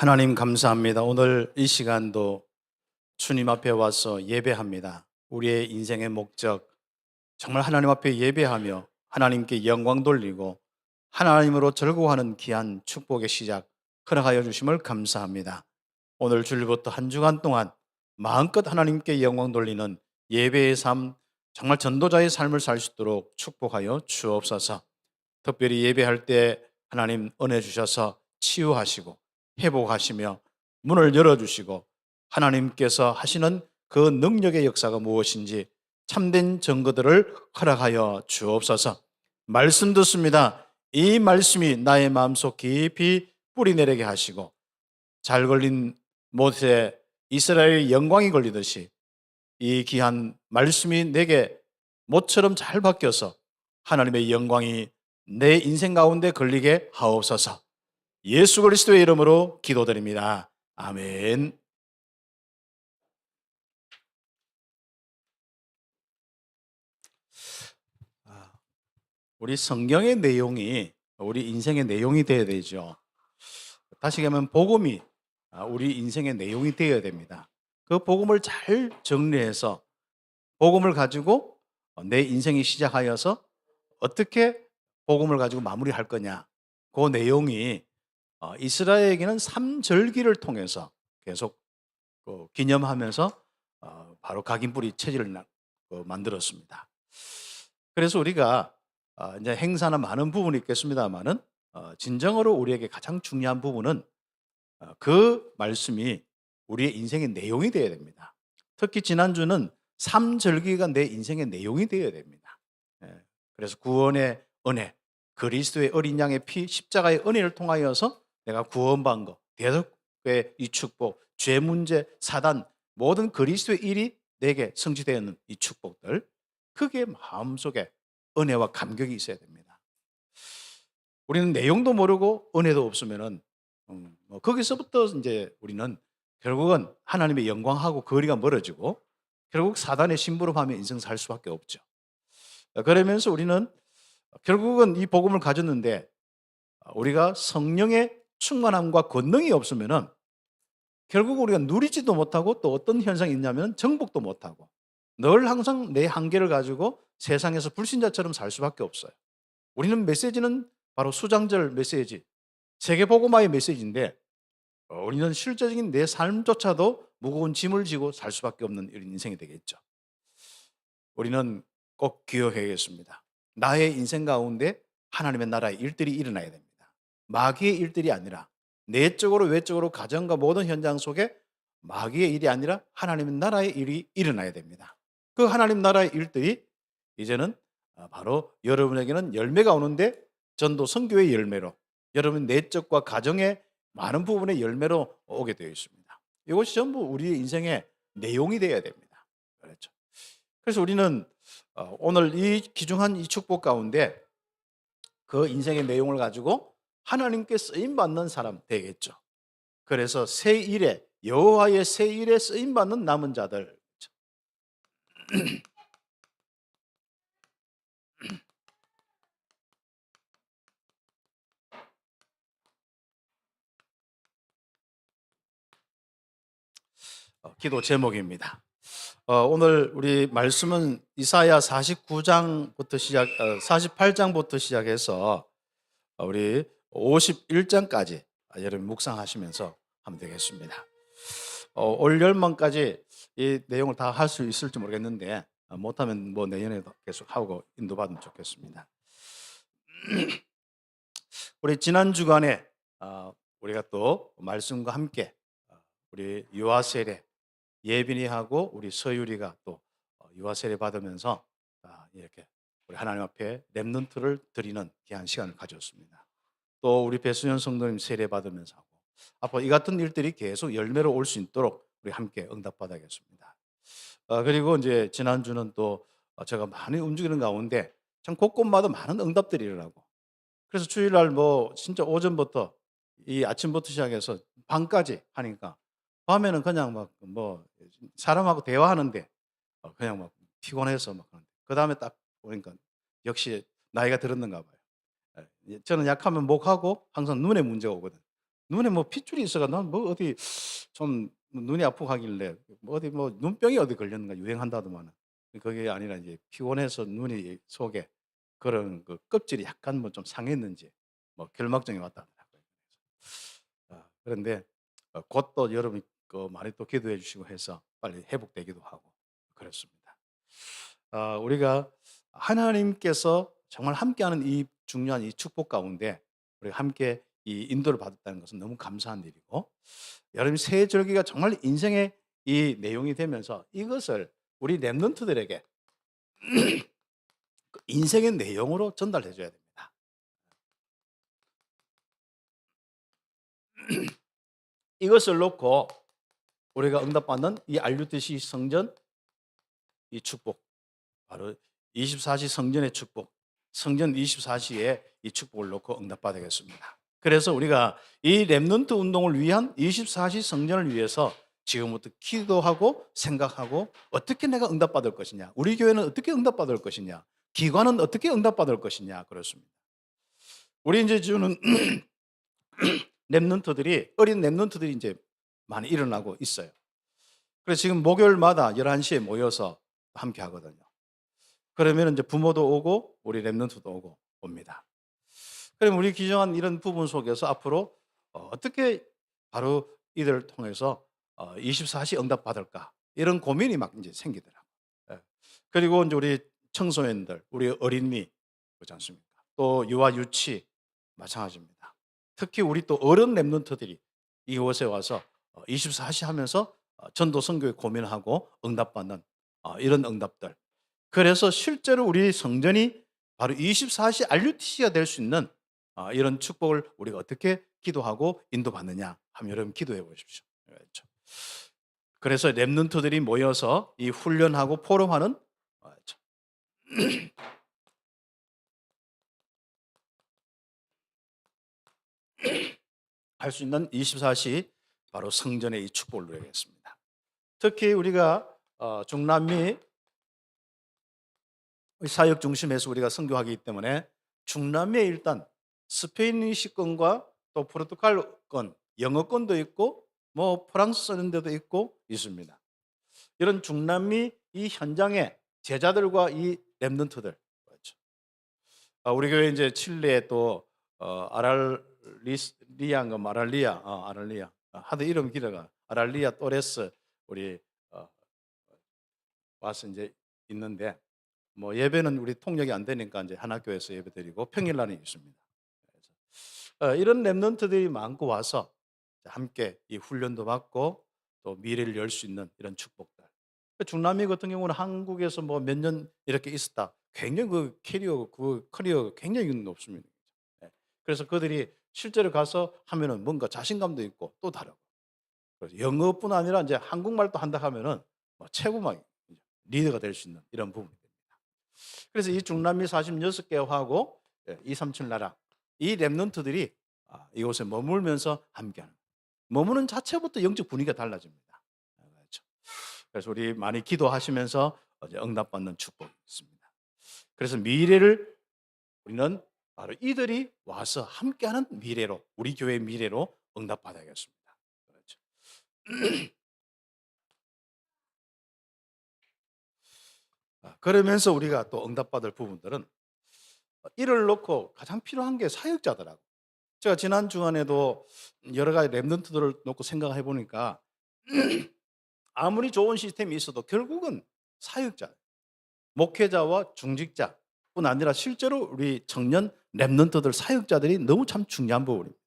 하나님 감사합니다. 오늘 이 시간도 주님 앞에 와서 예배합니다. 우리의 인생의 목적, 정말 하나님 앞에 예배하며 하나님께 영광 돌리고 하나님으로 즐거워하는 귀한 축복의 시작 허락하여 주심을 감사합니다. 오늘 주일부터 한 주간 동안 마음껏 하나님께 영광 돌리는 예배의 삶, 정말 전도자의 삶을 살 수 있도록 축복하여 주옵소서. 특별히 예배할 때 하나님 은혜 주셔서 치유하시고 회복하시며 문을 열어주시고 하나님께서 하시는 그 능력의 역사가 무엇인지 참된 증거들을 허락하여 주옵소서. 말씀 듣습니다. 이 말씀이 나의 마음속 깊이 뿌리 내리게 하시고 잘 걸린 못에 이스라엘의 영광이 걸리듯이 이 귀한 말씀이 내게 못처럼 잘 바뀌어서 하나님의 영광이 내 인생 가운데 걸리게 하옵소서. 예수 그리스도의 이름으로 기도드립니다. 아멘. 아, 우리 성경의 내용이 우리 인생의 내용이 되어야 되죠. 다시 얘기하면 복음이 우리 인생의 내용이 되어야 됩니다. 그 복음을 잘 정리해서 복음을 가지고 내 인생이 시작하여서 어떻게 복음을 가지고 마무리할 거냐. 그 내용이 이스라엘에게는 삼절기를 통해서 계속 기념하면서 바로 각인뿌리 체질을 만들었습니다. 그래서 우리가 이제 행사는 많은 부분이 있겠습니다만은 진정으로 우리에게 가장 중요한 부분은 그 말씀이 우리의 인생의 내용이 되어야 됩니다. 특히 지난주는 삼절기가 내 인생의 내용이 되어야 됩니다. 예, 그래서 구원의 은혜, 그리스도의 어린 양의 피, 십자가의 은혜를 통하여서 내가 구원받은 것, 대속의 이 축복, 죄 문제, 사단, 모든 그리스도의 일이 내게 성취되는 이 축복들, 그게 마음속에 은혜와 감격이 있어야 됩니다. 우리는 내용도 모르고 은혜도 없으면은 거기서부터 이제 우리는 결국은 하나님의 영광하고 거리가 멀어지고 결국 사단의 심부름하며 인생 살 수밖에 없죠. 그러면서 우리는 결국은 이 복음을 가졌는데 우리가 성령의 충만함과 권능이 없으면은 결국 우리가 누리지도 못하고 또 어떤 현상이 있냐면 정복도 못하고 늘 항상 내 한계를 가지고 세상에서 불신자처럼 살 수밖에 없어요. 우리는 메시지는 바로 수장절 메시지, 세계복음화의 메시지인데 우리는 실제적인 내 삶조차도 무거운 짐을 지고 살 수밖에 없는 이런 인생이 되겠죠. 우리는 꼭 기억해야겠습니다. 나의 인생 가운데 하나님의 나라의 일들이 일어나야 됩니다. 마귀의 일들이 아니라 내적으로 외적으로 가정과 모든 현장 속에 마귀의 일이 아니라 하나님의 나라의 일이 일어나야 됩니다. 그 하나님 나라의 일들이 이제는 바로 여러분에게는 열매가 오는데 전도 선교의 열매로 여러분 내적과 가정의 많은 부분의 열매로 오게 되어 있습니다. 이것이 전부 우리의 인생의 내용이 되어야 됩니다. 그렇죠. 그래서 우리는 오늘 이 귀중한 이 축복 가운데 그 인생의 내용을 가지고 하나님께 쓰임 받는 사람 되겠죠. 그래서 새 일에 여호와의 새 일에 쓰임 받는 남은 자들. 기도 제목입니다. 오늘 우리 말씀은 이사야 49장부터 48장부터 시작해서 우리 51장까지 여러분 묵상하시면서 하면 되겠습니다. 올 열망까지 이 내용을 다 할 수 있을지 모르겠는데 못하면 뭐 내년에도 계속 하고 인도받으면 좋겠습니다. 우리 지난 주간에 우리가 또 말씀과 함께 우리 유아 세례 예빈이하고 우리 서유리가 또 유아 세례 받으면서 이렇게 우리 하나님 앞에 렘넌트를 드리는 귀한 시간을 가졌습니다. 또 우리 배수연 성도님 세례 받으면서 하고 앞으로 이 같은 일들이 계속 열매로 올 수 있도록 우리 함께 응답받아야겠습니다. 그리고 이제 지난주는 또 제가 많이 움직이는 가운데 참 곳곳마다 많은 응답들이 일어나고 그래서 주일날 뭐 진짜 오전부터 이 아침부터 시작해서 밤까지 하니까 밤에는 그냥 막 뭐 사람하고 대화하는데 그냥 막 피곤해서 막 그다음에 딱 보니까 역시 나이가 들었는가 봐요. 예. 저는 약하면 목하고 항상 눈에 문제가 오거든. 눈에 뭐 핏줄이 있어가 난 뭐 어디 좀 눈이 아프고 하길래 뭐 어디 뭐 눈병이 어디 걸렸는가 유행한다더만은. 그게 아니라 이제 피곤해서 눈이 속에 그런 그 껍질이 약간 뭐 좀 상했는지 뭐 결막증이 왔다 하더라고요. 그런데 곧 또 여러분이 많이 또 기도해 주시고 해서 빨리 회복되기도 하고 그렇습니다. 우리가 하나님께서 정말 함께하는 이 중요한 이 축복 가운데 우리가 함께 이 인도를 받았다는 것은 너무 감사한 일이고, 여러분 새 절기가 정말 인생의 이 내용이 되면서 이것을 우리 랩런트들에게 그 인생의 내용으로 전달해 줘야 됩니다. 이것을 놓고 우리가 응답받는 이 RUTC 성전 이 축복, 바로 24시 성전의 축복, 성전 24시에 이 축복을 놓고 응답받아야겠습니다. 그래서 우리가 이 렘넌트 운동을 위한 24시 성전을 위해서 지금부터 기도하고 생각하고 어떻게 내가 응답받을 것이냐, 우리 교회는 어떻게 응답받을 것이냐, 기관은 어떻게 응답받을 것이냐, 그렇습니다. 우리 이제 주는 렘넌트들이, 어린 렘넌트들이 이제 많이 일어나고 있어요. 그래서 지금 목요일마다 11시에 모여서 함께 하거든요. 그러면 이제 부모도 오고 우리 랩런트도 오고 옵니다. 그럼 우리 규정한 이런 부분 속에서 앞으로 어떻게 바로 이들을 통해서 24시 응답 받을까, 이런 고민이 막 이제 생기더라고요. 예. 그리고 이제 우리 청소년들, 우리 어린이 그렇지 않습니까? 또 유아 유치 마찬가지입니다. 특히 우리 또 어른 랩런트들이 이곳에 와서 24시 하면서 전도 선교에 고민하고 응답받는 이런 응답들. 그래서 실제로 우리 성전이 바로 24시 RUTC가 될 수 있는 이런 축복을 우리가 어떻게 기도하고 인도받느냐 하면 여러분 기도해 보십시오. 그렇죠. 그래서 랩런트들이 모여서 이 훈련하고 포럼하는 할 수 있는 24시 바로 성전의 이 축복을 누리겠습니다. 특히 우리가 중남미 사역 중심에서 우리가 선교하기 때문에 중남미에 일단 스페인시권과 또 포르투갈권, 영어권도 있고 뭐 프랑스 쓰는 데도 있고 있습니다. 이런 중남미 이 현장에 제자들과 이 렘넌트들, 그렇죠. 우리 교회 이제 칠레에 또 아랄리아인가 마랄리아, 아랄리아 하도 이름 길어가 아랄리아 또레스 우리 어, 와서 이제 있는데, 뭐 예배는 우리 통역이 안 되니까 이제 하나교회에서 예배드리고 평일날은 있습니다. 그래서 이런 렘넌트들이 많고 와서 함께 이 훈련도 받고 또 미래를 열 수 있는 이런 축복들. 중남미 같은 경우는 한국에서 뭐 몇 년 이렇게 있었다. 굉장히 그 커리어가 굉장히 높습니다. 예. 그래서 그들이 실제로 가서 하면은 뭔가 자신감도 있고 또 다르고. 그래서 영어뿐 아니라 이제 한국말도 한다 하면은 뭐 최고막 리더가 될 수 있는 이런 부분이 됩니다. 그래서 이 중남미 46개하고 237 나라 이 렘넌트들이 이곳에 머물면서 함께하는, 머무는 자체부터 영적 분위기가 달라집니다. 그렇죠. 그래서 우리 많이 기도하시면서 응답받는 축복이 있습니다. 그래서 미래를 우리는 바로 이들이 와서 함께하는 미래로, 우리 교회의 미래로 응답받아야겠습니다. 그렇죠. 그러면서 우리가 또 응답받을 부분들은 이를 놓고 가장 필요한 게 사역자더라고. 제가 지난 주간에도 여러 가지 랩런트들을 놓고 생각해 보니까 아무리 좋은 시스템이 있어도 결국은 사역자, 목회자와 중직자뿐 아니라 실제로 우리 청년 랩런트들 사역자들이 너무 참 중요한 부분입니다.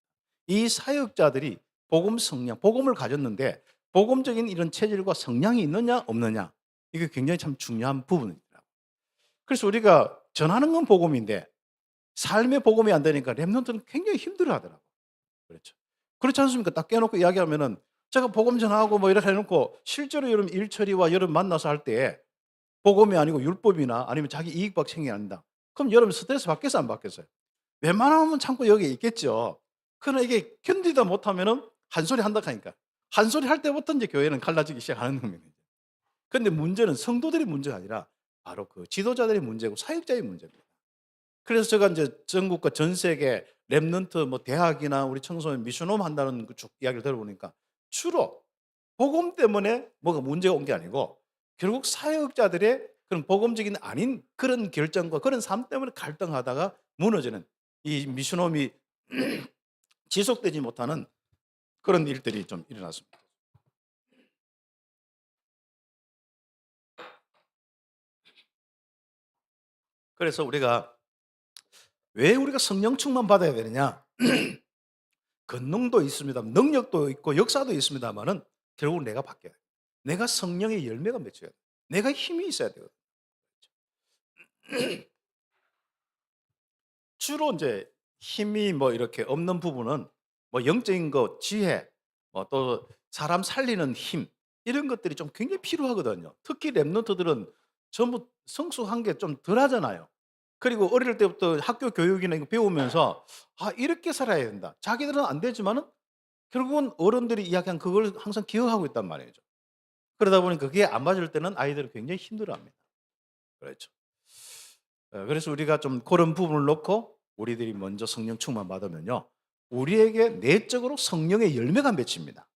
이 사역자들이 복음 성량, 복음을 가졌는데 복음적인 이런 체질과 성량이 있느냐 없느냐, 이게 굉장히 참 중요한 부분이더라고요. 그래서 우리가 전하는 건 복음인데 삶의 복음이 안 되니까 랩런트는 굉장히 힘들어하더라고요. 그렇죠. 그렇지 않습니까? 딱 깨놓고 이야기하면은 제가 복음 전하고 뭐 이렇게 해놓고 실제로 여러분 일처리와 여러분 만나서 할 때 복음이 아니고 율법이나 아니면 자기 이익밖 생겨난다. 그럼 여러분 스트레스 받겠어 안 받겠어요? 웬만하면 참고 여기 있겠죠. 그러나 이게 견디다 못하면은 한 소리 한다 하니까 한 소리 할 때부터 이제 교회는 갈라지기 시작하는 겁니다. 그런데 문제는 성도들의 문제가 아니라 바로 그 지도자들의 문제고 사역자의 문제입니다. 그래서 제가 이제 전국과 전 세계 렘넌트 뭐 대학이나 우리 청소년 미션홈 한다는 그 쭉 이야기를 들어보니까 주로 복음 때문에 뭐가 문제가 온 게 아니고 결국 사역자들의 그런 복음적인 아닌 그런 결정과 그런 삶 때문에 갈등하다가 무너지는 이 미션홈이 지속되지 못하는 그런 일들이 좀 일어났습니다. 그래서 우리가 왜 우리가 성령 충만 받아야 되느냐? 권능도 있습니다. 능력도 있고 역사도 있습니다만은 결국은 내가 바뀌어야 돼. 내가 성령의 열매가 맺혀야 돼. 내가 힘이 있어야 되거든. 주로 이제 힘이 뭐 이렇게 없는 부분은 뭐 영적인 것, 지혜, 뭐 또 사람 살리는 힘 이런 것들이 좀 굉장히 필요하거든요. 특히 랩런트들은 전부 성숙한 게 좀 덜하잖아요. 그리고 어릴 때부터 학교 교육이나 이거 배우면서 아 이렇게 살아야 된다. 자기들은 안 되지만은 결국은 어른들이 이야기한 그걸 항상 기억하고 있단 말이죠. 그러다 보니 그게 안 맞을 때는 아이들은 굉장히 힘들어합니다. 그렇죠. 그래서 우리가 좀 그런 부분을 놓고 우리들이 먼저 성령 충만 받으면요. 우리에게 내적으로 성령의 열매가 맺힙니다.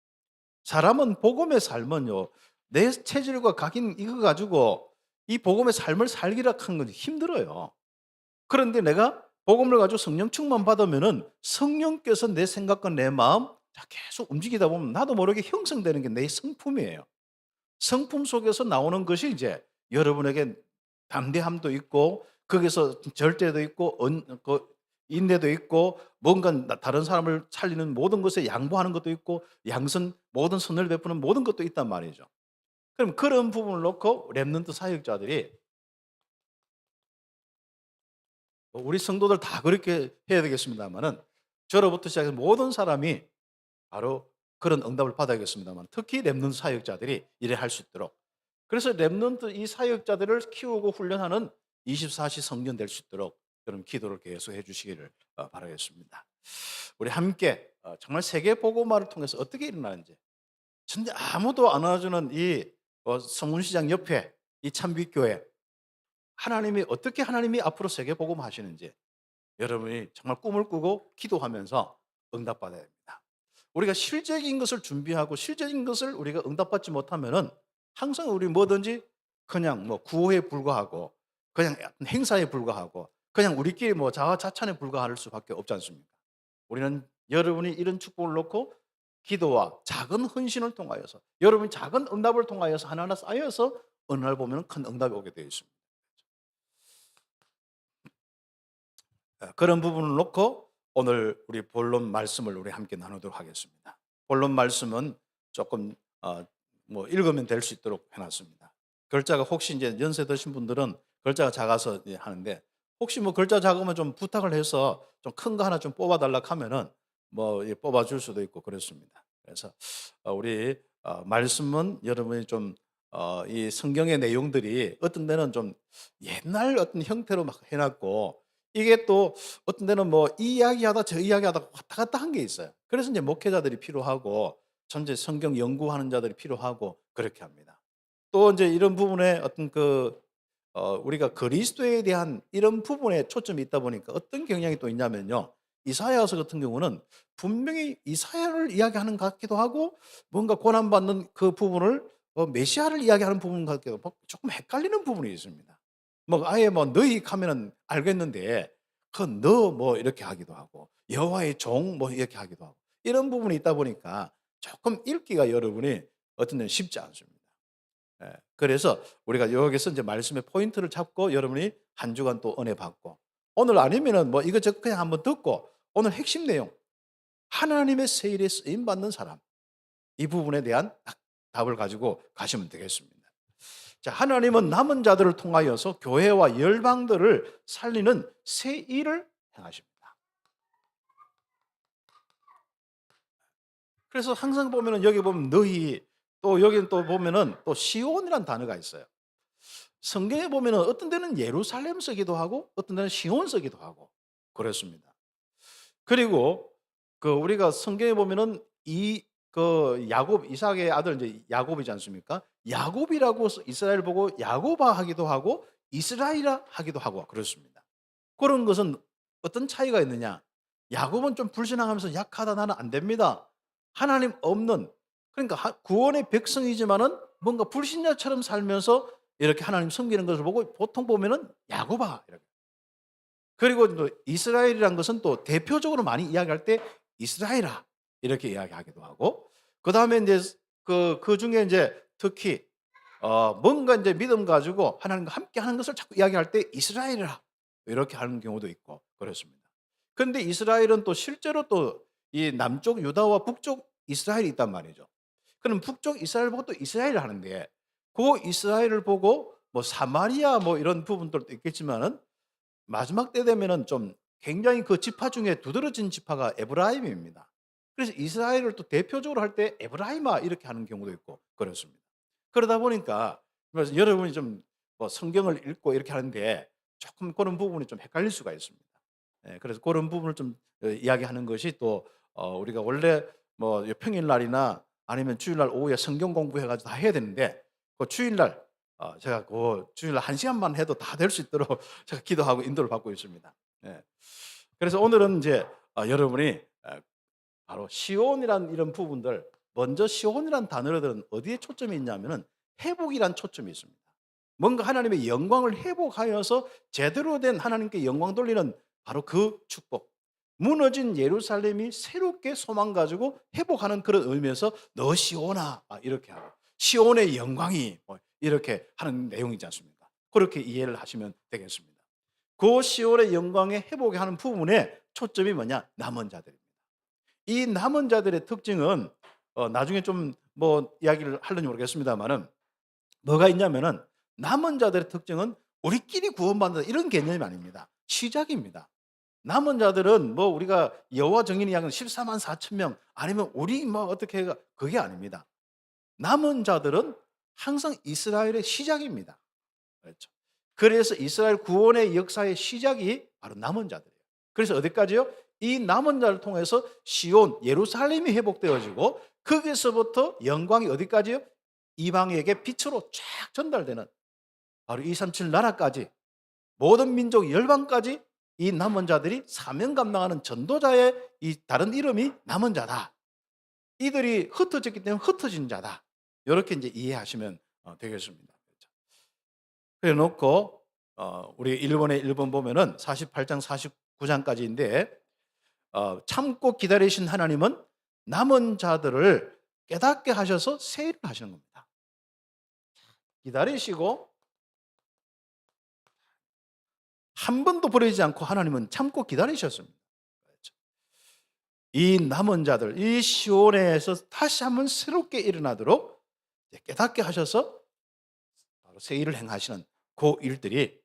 사람은 복음의 삶은요. 내 체질과 각인 이거 가지고 이 복음의 삶을 살기라 하는 건 힘들어요. 그런데 내가 복음을 가지고 성령 충만 받으면은 성령께서 내 생각과 내 마음 자 계속 움직이다 보면 나도 모르게 형성되는 게 내 성품이에요. 성품 속에서 나오는 것이 이제 여러분에게 담대함도 있고 거기서 절제도 있고 인내도 있고 뭔가 다른 사람을 살리는 모든 것에 양보하는 것도 있고 양선 모든 선을 베푸는 모든 것도 있단 말이죠. 그럼 그런 부분을 놓고 렘넌트 사역자들이 우리 성도들 다 그렇게 해야 되겠습니다만은 저로부터 시작해서 모든 사람이 바로 그런 응답을 받아야겠습니다만 특히 렘넌트 사역자들이 이래 할 수 있도록 그래서 렘넌트 이 사역자들을 키우고 훈련하는 24시 성전 될 수 있도록 그런 기도를 계속 해 주시기를 바라겠습니다. 우리 함께 정말 세계 복음화를 통해서 어떻게 일어나는지 근데 아무도 안 알아주는 이 성문시장 옆에 이 참빛교회 하나님이 어떻게 하나님이 앞으로 세계 복음하시는지 여러분이 정말 꿈을 꾸고 기도하면서 응답받아야 됩니다. 우리가 실제적인 것을 준비하고 실제적인 것을 우리가 응답받지 못하면은 항상 우리 뭐든지 그냥 뭐 구호에 불과하고 그냥 행사에 불과하고 그냥 우리끼리 뭐 자화자찬에 불과할 수밖에 없지 않습니까? 우리는 여러분이 이런 축복을 놓고 기도와 작은 헌신을 통하여서 여러분이 작은 응답을 통하여서 하나하나 쌓여서 어느 날 보면 큰 응답이 오게 되어 있습니다. 그런 부분을 놓고 오늘 우리 본론 말씀을 우리 함께 나누도록 하겠습니다. 본론 말씀은 조금 뭐 읽으면 될 수 있도록 해놨습니다. 글자가 혹시 이제 연세 드신 분들은 글자가 작아서 하는데 혹시 뭐 글자 작으면 좀 부탁을 해서 좀 큰 거 하나 좀 뽑아달라 하면은 뭐 뽑아줄 수도 있고 그렇습니다. 그래서 우리 말씀은 여러분이 좀 이 성경의 내용들이 어떤 데는 좀 옛날 어떤 형태로 막 해놨고 이게 또 어떤 데는 뭐 이 이야기하다 저 이야기하다 왔다 갔다 한 게 있어요. 그래서 이제 목회자들이 필요하고 전체 성경 연구하는 자들이 필요하고 그렇게 합니다. 또 이제 이런 부분에 어떤 우리가 그리스도에 대한 이런 부분에 초점이 있다 보니까 어떤 경향이 또 있냐면요. 이사야서 같은 경우는 분명히 이사야를 이야기하는 것 같기도 하고 뭔가 고난받는 그 부분을 메시아를 이야기하는 부분 같기도 하고 조금 헷갈리는 부분이 있습니다. 뭐 아예 뭐 너희 하면은 알겠는데 그 너 뭐 이렇게 하기도 하고 여호와의 종 뭐 이렇게 하기도 하고 이런 부분이 있다 보니까 조금 읽기가 여러분이 어떤 데는 쉽지 않습니다. 그래서 우리가 여기서 이제 말씀의 포인트를 잡고 여러분이 한 주간 또 은혜 받고 오늘 아니면은 뭐 이것저것 그냥 한번 듣고 오늘 핵심 내용 하나님의 세일에 쓰임 받는 사람 이 부분에 대한 딱 답을 가지고 가시면 되겠습니다. 자, 하나님은 남은 자들을 통하여서 교회와 열방들을 살리는 새 일을 행하십니다. 그래서 항상 보면은 여기 보면 너희 또 여기 또 보면은 또 시온이라는 단어가 있어요. 성경에 보면은 어떤 데는 예루살렘 쓰기도 하고 어떤 데는 시온 쓰기도 하고 그렇습니다. 그리고 우리가 성경에 보면은 야곱 이삭의 아들 이제 야곱이지 않습니까? 야곱이라고 이스라엘 보고 야곱아 하기도 하고 이스라엘아 하기도 하고 그렇습니다. 그런 것은 어떤 차이가 있느냐? 야곱은 좀 불신앙하면서 약하다 나는 안 됩니다. 하나님 없는 그러니까 구원의 백성이지만은 뭔가 불신자처럼 살면서 이렇게 하나님 섬기는 것을 보고 보통 보면은 야곱아 이렇게. 그리고 또 이스라엘이란 것은 또 대표적으로 많이 이야기할 때 이스라엘아 이렇게 이야기하기도 하고 그다음에 이제 그중에 이제 특히 뭔가 이제 믿음 가지고 하나님과 함께 하는 것을 자꾸 이야기할 때 이스라엘이라 이렇게 하는 경우도 있고 그렇습니다. 그런데 이스라엘은 또 실제로 또 이 남쪽 유다와 북쪽 이스라엘이 있단 말이죠. 그럼 북쪽 이스라엘 보고 또 이스라엘을 하는데 그 이스라엘을 보고 뭐 사마리아 뭐 이런 부분들도 있겠지만은 마지막 때 되면은 좀 굉장히 그 지파 중에 두드러진 지파가 에브라임입니다. 그래서 이스라엘을 또 대표적으로 할 때 에브라임아 이렇게 하는 경우도 있고 그렇습니다. 그러다 보니까 그래서 여러분이 좀 뭐 성경을 읽고 이렇게 하는데 조금 그런 부분이 좀 헷갈릴 수가 있습니다. 예, 그래서 그런 부분을 좀 이야기하는 것이 또 우리가 원래 뭐 평일날이나 아니면 주일날 오후에 성경 공부해 가지고 다 해야 되는데 그 주일날 제가 그 주일날 1시간만 해도 다 될 수 있도록 제가 기도하고 인도를 받고 있습니다. 예. 그래서 오늘은 이제 여러분이 바로 시온이란 이런 부분들 먼저 시온이란 단어들은 어디에 초점이 있냐면은 회복이란 초점이 있습니다. 뭔가 하나님의 영광을 회복하여서 제대로 된 하나님께 영광 돌리는 바로 그 축복. 무너진 예루살렘이 새롭게 소망 가지고 회복하는 그런 의미에서 너 시온아 이렇게 하고 시온의 영광이 뭐 이렇게 하는 내용이지 않습니까? 그렇게 이해를 하시면 되겠습니다. 그 시온의 영광의 회복에 하는 부분에 초점이 뭐냐? 남은 자들입니다. 이 남은 자들의 특징은 나중에 좀 뭐 이야기를 하려는지 모르겠습니다만은 뭐가 있냐면은 남은 자들의 특징은 우리끼리 구원받는다 이런 개념이 아닙니다. 시작입니다. 남은 자들은 뭐 우리가 여호와 정인이 이야기하는 14만 4천 명 아니면 우리 뭐 어떻게 해가 그게 아닙니다. 남은 자들은 항상 이스라엘의 시작입니다. 그렇죠. 그래서 이스라엘 구원의 역사의 시작이 바로 남은 자들이에요. 그래서 어디까지요? 이 남은 자를 통해서 시온, 예루살렘이 회복되어지고 거기서부터 영광이 어디까지요? 이방에게 빛으로 쫙 전달되는 바로 237 나라까지 모든 민족 열방까지 이 남은 자들이 사명 감당하는 전도자의 이 다른 이름이 남은 자다. 이들이 흩어졌기 때문에 흩어진 자다. 이렇게 이제 이해하시면 되겠습니다. 그래 놓고 우리 일본의 일본 보면은 48장 49장까지인데 참고 기다리신 하나님은 남은 자들을 깨닫게 하셔서 세일을 하시는 겁니다. 기다리시고 한 번도 버리지 않고 하나님은 참고 기다리셨습니다. 그렇죠. 이 남은 자들, 이 시온에서 다시 한번 새롭게 일어나도록 깨닫게 하셔서 바로 세일을 행하시는 그 일들이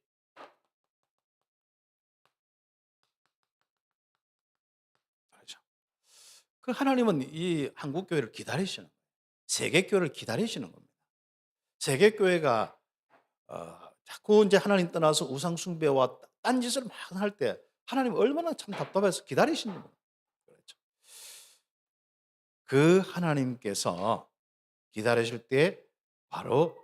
그렇죠. 그 하나님은 이 한국 교회를 기다리시는 거예요. 세계 교회를 기다리시는 겁니다. 세계 교회가 자꾸 이제 하나님 떠나서 우상 숭배와 딴 짓을 막 할 때 하나님 얼마나 참 답답해서 기다리시는 거예요. 그렇죠. 그 하나님께서 기다리실 때 바로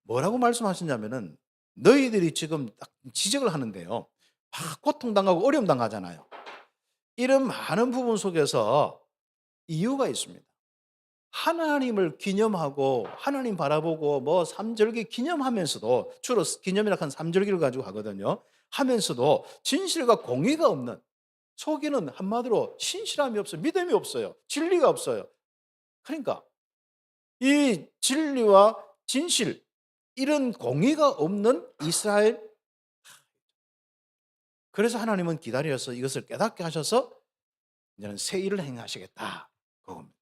뭐라고 말씀하시냐면은 너희들이 지금 딱 지적을 하는데요. 막 고통당하고 어려움 당하잖아요. 이런 많은 부분 속에서 이유가 있습니다. 하나님을 기념하고 하나님 바라보고 뭐 삼절기 기념하면서도 주로 기념이라 한 삼절기를 가지고 하거든요. 하면서도 진실과 공의가 없는 속이는 한마디로 신실함이 없어요. 믿음이 없어요. 진리가 없어요. 그러니까 이 진리와 진실 이런 공의가 없는 이스라엘 그래서 하나님은 기다려서 이것을 깨닫게 하셔서 이제는 새 일을 행하시겠다. 그겁니다.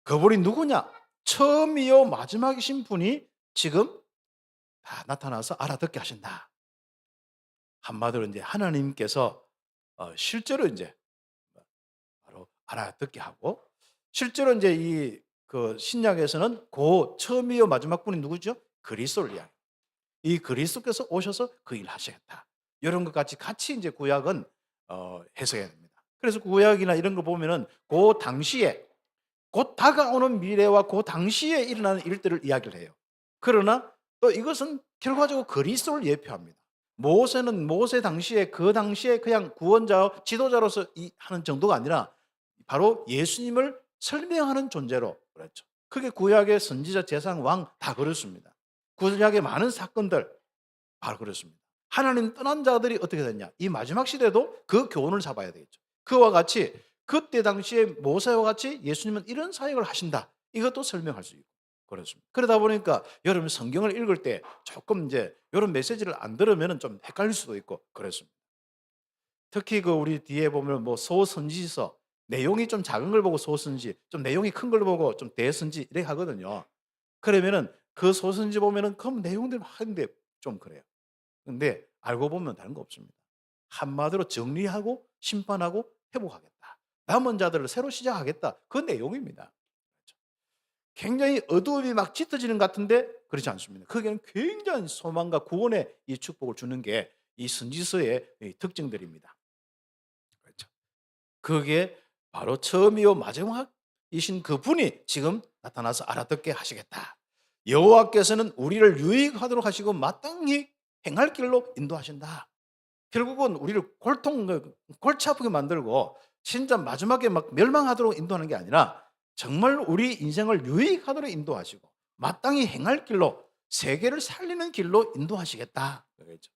그분이 누구냐? 처음이요 마지막이신 분이 지금 다 나타나서 알아듣게 하신다. 한마디로 이제 하나님께서 실제로 이제 바로 알아듣게 하고 실제로 이제 이 그 신약에서는 그 처음이요 마지막 분이 누구죠? 그리스도를 이야기. 이 그리스도께서 오셔서 그 일을 하시겠다. 이런 것 같이 이제 구약은 해석해야 됩니다. 그래서 구약이나 이런 거 보면은 그 당시에 곧 다가오는 미래와 그 당시에 일어나는 일들을 이야기를 해요. 그러나 또 이것은 결과적으로 그리스도를 예표합니다. 모세는 모세 당시에 그 당시에 그냥 구원자, 지도자로서 하는 정도가 아니라 바로 예수님을 설명하는 존재로 그랬죠. 그게 구약의 선지자, 제사장, 왕 다 그렇습니다. 구약의 많은 사건들 바로 그렇습니다. 하나님 떠난 자들이 어떻게 됐냐? 이 마지막 시대도 그 교훈을 잡아야 되겠죠. 그와 같이 그때 당시에 모세와 같이 예수님은 이런 사역을 하신다. 이것도 설명할 수 있고 그렇습니다. 그러다 보니까 여러분 성경을 읽을 때 조금 이제 이런 메시지를 안 들으면 좀 헷갈릴 수도 있고 그렇습니다. 특히 그 우리 뒤에 보면 뭐 소선지서 내용이 좀 작은 걸 보고 소선지, 좀 내용이 큰 걸 보고 좀 대선지 이렇게 하거든요. 그러면은 그 소선지 보면은 그 내용들 막 하는데 좀 그래요. 근데 알고 보면 다른 거 없습니다. 한마디로 정리하고 심판하고 회복하겠다. 남은 자들을 새로 시작하겠다. 그 내용입니다. 그렇죠. 굉장히 어두움이 막 짙어지는 것 같은데 그렇지 않습니다. 거기에는 굉장히 소망과 구원의 이 축복을 주는 게 이 선지서의 이 특징들입니다. 그렇죠. 그게 바로 처음이요 마지막이신 그분이 지금 나타나서 알아듣게 하시겠다. 여호와께서는 우리를 유익하도록 하시고 마땅히 행할 길로 인도하신다. 결국은 우리를 골치 아프게 만들고 진짜 마지막에 막 멸망하도록 인도하는 게 아니라 정말 우리 인생을 유익하도록 인도하시고 마땅히 행할 길로 세계를 살리는 길로 인도하시겠다. 그거죠.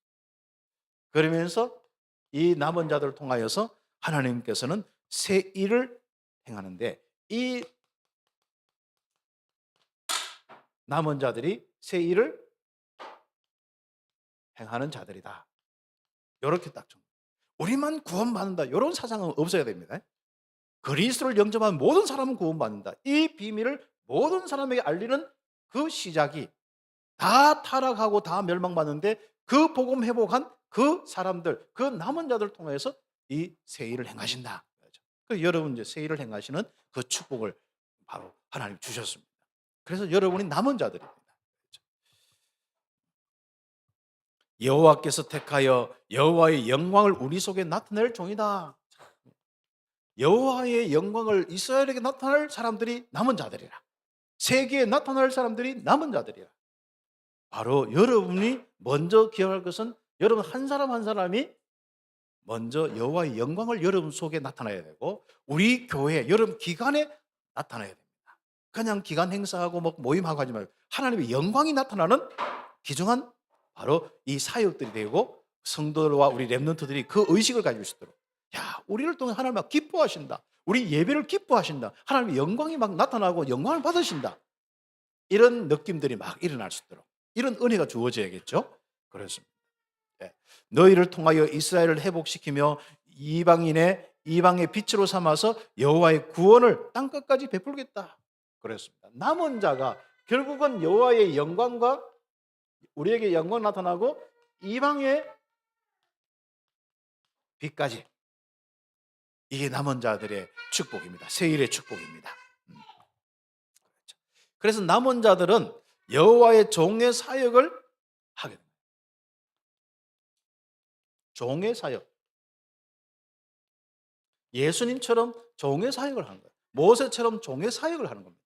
그러면서 이 남은 자들을 통하여서 하나님께서는 새 일을 행하는데 이 남은 자들이 새 일을 행하는 자들이다. 이렇게 딱 정. 우리만 구원받는다. 이런 사상은 없어야 됩니다. 그리스도를 영접한 모든 사람은 구원받는다. 이 비밀을 모든 사람에게 알리는 그 시작이 다 타락하고 다 멸망받는데 그 복음 회복한 그 사람들, 그 남은 자들을 통해서 이 새 일을 행하신다. 그 여러분 이제 새 일을 행하시는 그 축복을 바로 하나님 주셨습니다. 그래서 여러분이 남은 자들입니다. 여호와께서 택하여 여호와의 영광을 우리 속에 나타낼 종이다. 여호와의 영광을 이스라엘에게 나타낼 사람들이 남은 자들이라. 세계에 나타날 사람들이 남은 자들이라. 바로 여러분이 먼저 기억할 것은 여러분 한 사람 한 사람이 먼저 여호와의 영광을 여러분 속에 나타나야 되고 우리 교회 여러분 기관에 나타나야 됩니다. 그냥 기관 행사하고 뭐 모임하고 하지 말고 하나님의 영광이 나타나는 귀중한 바로 이 사역들이 되고 성도와 우리 렘넌트들이 그 의식을 가지고 있도록 야 우리를 통해 하나님 막 기뻐하신다. 우리 예배를 기뻐하신다. 하나님의 영광이 막 나타나고 영광을 받으신다. 이런 느낌들이 막 일어날 수 있도록 이런 은혜가 주어져야겠죠. 그렇습니다. 네. 너희를 통하여 이스라엘을 회복시키며 이방의 빛으로 삼아서 여호와의 구원을 땅 끝까지 베풀겠다. 그랬습니다. 남은 자가 결국은 여호와의 영광과 우리에게 영광 나타나고 이방의 빛까지 이게 남은 자들의 축복입니다. 세일의 축복입니다. 그렇죠. 그래서 남은 자들은 여호와의 종의 사역을 하게 됩니다. 종의 사역. 예수님처럼 종의 사역을 하는 거예요. 모세처럼 종의 사역을 하는 겁니다.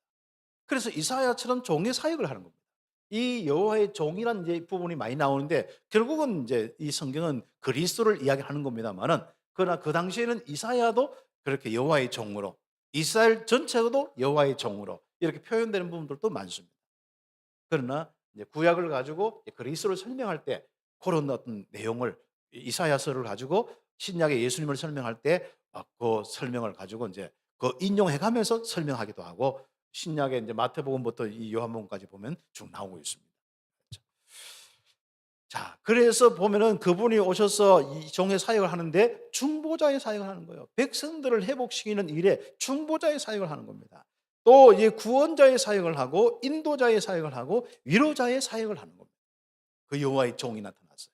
그래서 이사야처럼 종의 사역을 하는 겁니다. 이 여호와의 종이라는 이제 부분이 많이 나오는데 결국은 이제 이 성경은 그리스도를 이야기하는 겁니다만은 그러나 그 당시에는 이사야도 그렇게 여호와의 종으로 이스라엘 전체도 여호와의 종으로 이렇게 표현되는 부분들도 많습니다. 그러나 이제 구약을 가지고 그리스도를 설명할 때 그런 어떤 내용을 이사야서를 가지고 신약의 예수님을 설명할 때 그 설명을 가지고 이제 그 인용해가면서 설명하기도 하고 신약의 이제 마태복음부터 이 요한복음까지 보면 쭉 나오고 있습니다. 그렇죠. 자, 그래서 보면은 그분이 오셔서 이 종의 사역을 하는데 중보자의 사역을 하는 거예요. 백성들을 회복시키는 일에 중보자의 사역을 하는 겁니다. 또 이 구원자의 사역을 하고 인도자의 사역을 하고 위로자의 사역을 하는 겁니다. 그 여호와의 종이 나타났어요.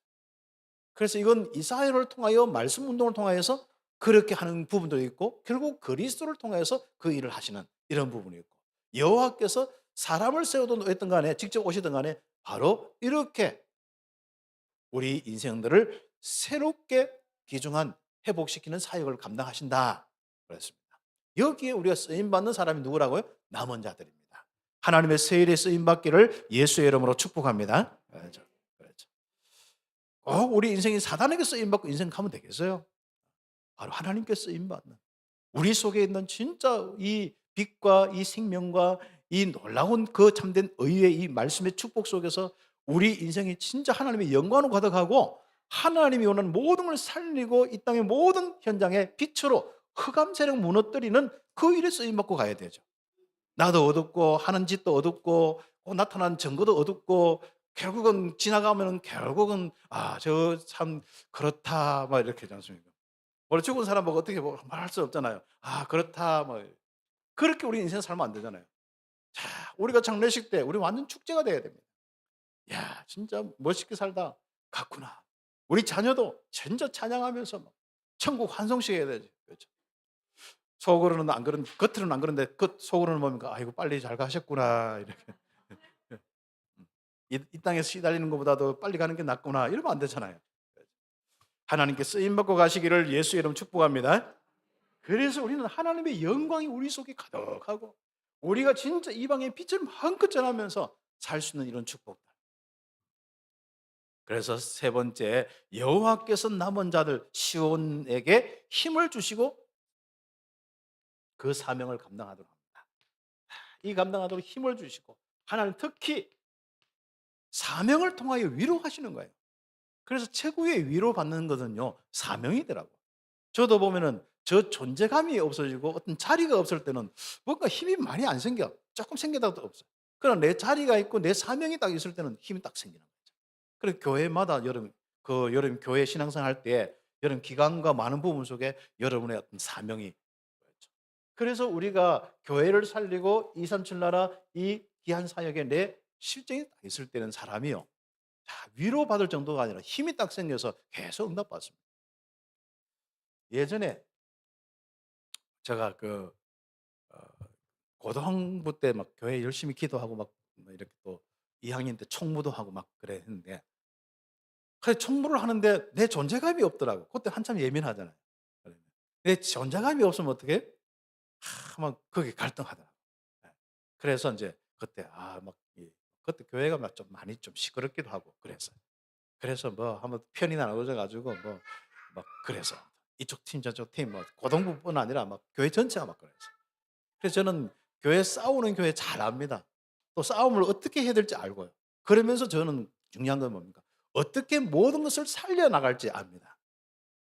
그래서 이건 이사야를 통하여 말씀 운동을 통하여서 그렇게 하는 부분도 있고 결국 그리스도를 통해서 그 일을 하시는 이런 부분이 있고 여호와께서 사람을 세우든 어떤 간에 직접 오시든 간에 바로 이렇게 우리 인생들을 새롭게 귀중한 회복시키는 사역을 감당하신다 그랬습니다. 여기에 우리가 쓰임받는 사람이 누구라고요? 남은 자들입니다. 하나님의 새 일에 쓰임받기를 예수의 이름으로 축복합니다. 그렇죠. 꼭 우리 인생이 사단에게 쓰임받고 인생 가면 되겠어요? 바로 하나님께 쓰임받는, 우리 속에 있는 진짜 이 빛과 이 생명과 이 놀라운 그 참된 의의 이 말씀의 축복 속에서 우리 인생이 진짜 하나님의 영광으로 가득하고 하나님이 원하는 모든 걸 살리고 이 땅의 모든 현장에 빛으로 흑암 세력 무너뜨리는 그 일에 쓰임받고 가야 되죠. 나도 어둡고 하는 짓도 어둡고 나타난 증거도 어둡고 결국은 지나가면은 결국은 저 참 그렇다 막 이렇게 하지 않습니까? 원래 죽은 사람 보고 어떻게 뭐 말할 수 없잖아요. 그렇다 뭐 그렇게 우리 인생 살면 안 되잖아요. 자, 우리가 장례식 때 우리 완전 축제가 돼야 됩니다. 야, 진짜 멋있게 살다 갔구나. 우리 자녀도 진짜 찬양하면서 막 천국 환송식 해야 되지. 그렇죠? 속으로는 안 그런, 겉으로는 안 그런데 속으로는 뭡니까? 아이고 빨리 잘 가셨구나 이렇게. 이 땅에서 시달리는 것보다도 빨리 가는 게 낫구나 이러면 안 되잖아요. 하나님께 쓰임 받고 가시기를 예수 이름 축복합니다. 그래서 우리는 하나님의 영광이 우리 속에 가득하고 우리가 진짜 이방의 빛을 마음껏 전하면서 살 수 있는 이런 축복들. 그래서 세 번째, 여호와께서 남은 자들 시온에게 힘을 주시고 그 사명을 감당하도록 합니다. 이 감당하도록 힘을 주시고 하나님 특히 사명을 통하여 위로하시는 거예요. 그래서 최고의 위로받는 것은요, 사명이더라고. 저도 보면은 저 존재감이 없어지고 어떤 자리가 없을 때는 뭔가 힘이 많이 안 생겨. 조금 생겨도 없어요. 그러나 내 자리가 있고 내 사명이 딱 있을 때는 힘이 딱 생기는 거죠. 그래서 교회마다 여름 교회 신앙생활 할 때 여름 기간과 많은 부분 속에 여러분의 어떤 사명이 있죠. 그래서 우리가 교회를 살리고 237 나라 이 귀한 사역에 내 실정이 딱 있을 때는 사람이요, 위로받을 정도가 아니라 힘이 딱 생겨서 계속 응답받습니다. 예전에 제가 어, 고등부 때 막 교회 열심히 기도하고 막 이렇게 또 2학년 때 총무도 하고 막 그래 했는데, 그 총무를 하는데 내 존재감이 없더라고. 그때 한참 예민하잖아요. 내 존재감이 없으면 어떻게? 막 그게 갈등하더라고. 예. 그래서 이제 그때 그때 교회가 막 좀 많이 좀 시끄럽기도 하고 그랬어요. 그래서 뭐 한번 편이 나눠져 가지고 막 그래서 이쪽 팀 저쪽 팀 뭐 고등부뿐 아니라 막 교회 전체가 막 그랬어요. 그래서 저는 교회 싸우는 교회 잘 압니다. 또 싸움을 어떻게 해야 될지 알고요. 그러면서 저는 중요한 건 뭡니까? 어떻게 모든 것을 살려나갈지 압니다.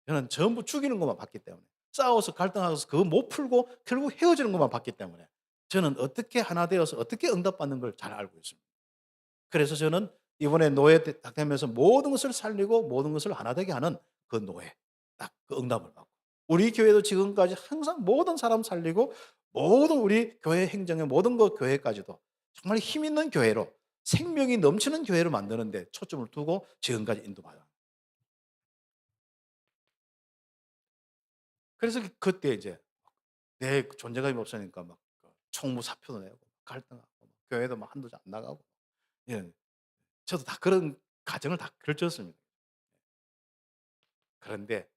저는 전부 죽이는 것만 봤기 때문에. 싸워서 갈등하고서 그거 못 풀고 결국 헤어지는 것만 봤기 때문에 저는 어떻게 하나 되어서 어떻게 응답받는 걸 잘 알고 있습니다. 그래서 저는 이번에 노예 딱 되면서 모든 것을 살리고 모든 것을 하나 되게 하는 그 노예, 딱 그 응답을 받고 우리 교회도 지금까지 항상 모든 사람 살리고 모든 우리 교회 행정의 모든 그 교회까지도 정말 힘 있는 교회로 생명이 넘치는 교회로 만드는 데 초점을 두고 지금까지 인도받아. 그래서 그때 이제 내 존재감이 없으니까 막 총무 사표도 내고 갈등하고 교회도 막 한두 안 나가고. 예. 저도 다 그런 가정을 다 거쳤습니다. 그런데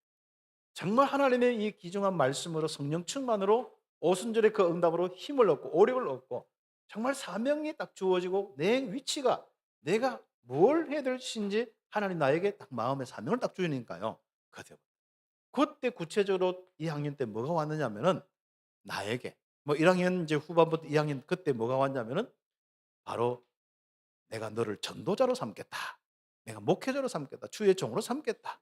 정말 하나님의 이 귀중한 말씀으로 성령 충만으로 오순절의 그 응답으로 힘을 얻고 오력을 얻고 정말 사명이 딱 주어지고 내 위치가 내가 뭘 해야 될지 하나님 나에게 딱 마음의 사명을 딱 주니까요. 그때 구체적으로 2학년 때 뭐가 왔느냐면은 나에게 뭐 1학년 이제 후반부터 2학년 그때 뭐가 왔냐면은 바로 내가 너를 전도자로 삼겠다. 내가 목회자로 삼겠다. 주의 종으로 삼겠다.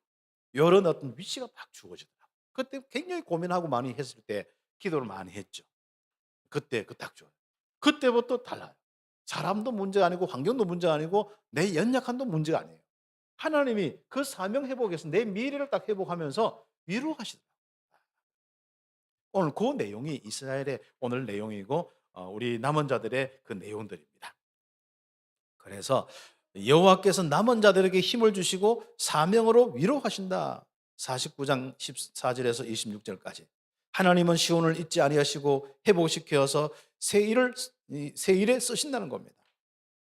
이런 어떤 위치가 딱 주어지더라고요. 그때 굉장히 고민하고 많이 했을 때 기도를 많이 했죠. 그때 그 딱 줘요. 그때부터 달라요. 사람도 문제가 아니고 환경도 문제가 아니고 내 연약함도 문제가 아니에요. 하나님이 그 사명 회복에서 내 미래를 딱 회복하면서 위로하시더라고요. 오늘 그 내용이 이스라엘의 오늘 내용이고 우리 남은 자들의 그 내용들입니다. 그래서 여호와께서 남은 자들에게 힘을 주시고 사명으로 위로하신다. 49장 14절에서 26절까지. 하나님은 시온을 잊지 아니하시고 회복시켜서 새 일에 쓰신다는 겁니다.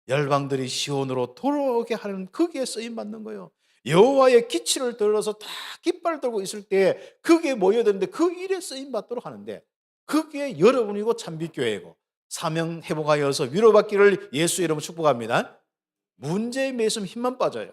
열방들이 시온으로 돌아오게 하는 거기에 쓰임 받는 거예요. 여호와의 기치를 들어서 다 깃발 들고 있을 때 거기에 모여드는데 그 일에 쓰임 받도록 하는데 그게 여러분이고 참빛교회이고 사명 회복하여서 위로받기를 예수 이름으로 축복합니다. 문제에 매였으면 힘만 빠져요.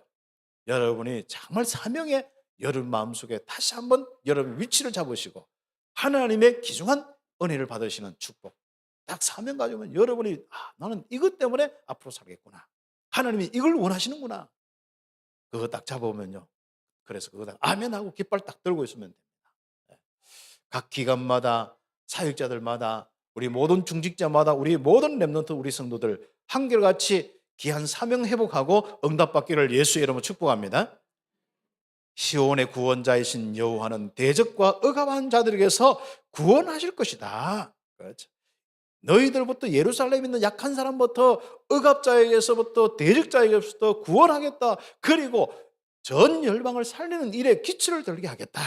여러분이 정말 사명의 여러분 마음속에 다시 한번 여러분 위치를 잡으시고 하나님의 귀중한 은혜를 받으시는 축복. 딱 사명 가지면 여러분이 나는 이것 때문에 앞으로 살겠구나. 하나님이 이걸 원하시는구나. 그거 딱 잡아오면요. 그래서 그거 딱 아멘하고 깃발 딱 들고 있으면 됩니다. 예. 각 기관마다 사역자들마다 우리 모든 중직자마다 우리 모든 렘넌트 우리 성도들 한결같이 귀한 사명 회복하고 응답받기를 예수의 이름으로 축복합니다. 시온의 구원자이신 여호와는 대적과 억압한 자들에게서 구원하실 것이다. 그렇죠. 너희들부터 예루살렘에 있는 약한 사람부터 억압자에게서부터 대적자에게서부터 구원하겠다. 그리고 전 열방을 살리는 일에 기초를 들게 하겠다.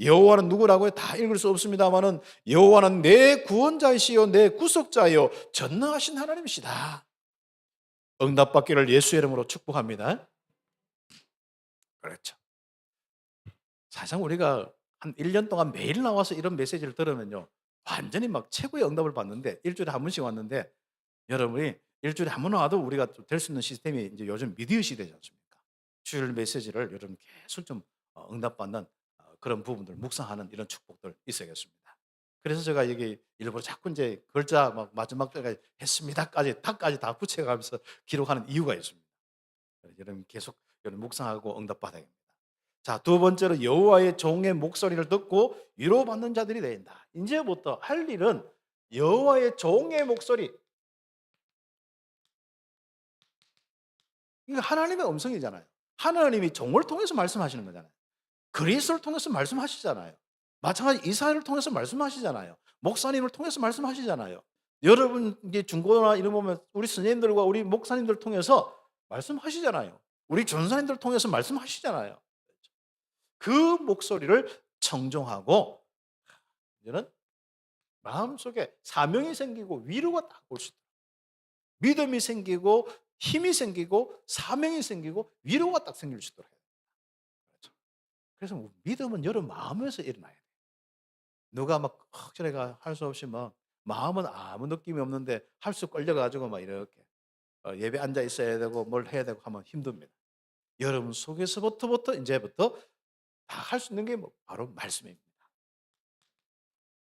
여호와는 누구라고요? 다 읽을 수 없습니다만은 여호와는 내 구원자이시요 내 구속자요 전능하신 하나님이시다. 응답받기를 예수의 이름으로 축복합니다. 그렇죠. 사실상 우리가 한 1년 동안 매일 나와서 이런 메시지를 들으면요. 완전히 막 최고의 응답을 받는데 일주일에 한 번씩 왔는데 여러분이 일주일에 한 번 와도 우리가 될 수 있는 시스템이 이제 요즘 미디어 시대지 않습니까? 주일 메시지를 여러분 계속 좀 응답받는 그런 부분들 묵상하는 이런 축복들 있어야겠습니다. 그래서 제가 여기 일부러 자꾸 이제 글자 막 마지막까지 했습니다까지 탁까지 다 붙여가면서 기록하는 이유가 있습니다. 여러분 계속 여러분 묵상하고 응답받아야 합니다. 자, 두 번째로 여호와의 종의 목소리를 듣고 위로받는 자들이 된다. 이제부터 할 일은 여호와의 종의 목소리. 이거 하나님의 음성이잖아요. 하나님이 종을 통해서 말씀하시는 거잖아요. 그리스도를 통해서 말씀하시잖아요. 마찬가지 이사야를 통해서 말씀하시잖아요. 목사님을 통해서 말씀하시잖아요. 여러분 이제 중고나 이런 보면 우리 스님들과 우리 목사님들 통해서 말씀하시잖아요. 우리 전사님들 통해서 말씀하시잖아요. 그 목소리를 청종하고 이제는 마음속에 사명이 생기고 위로가 딱 올 수 있다. 믿음이 생기고 힘이 생기고 사명이 생기고 위로가 딱 생길 수 있도록 해야 돼요. 그래서 믿음은 여러분 마음에서 일어나야 돼요. 누가 막 저래가 할 수 없이 막 마음은 아무 느낌이 없는데 할 수 끌려가지고 막 이렇게 예배 앉아 있어야 되고 뭘 해야 되고 하면 힘듭니다. 여러분 속에서부터 이제부터 다 할 수 있는 게 뭐 바로 말씀입니다.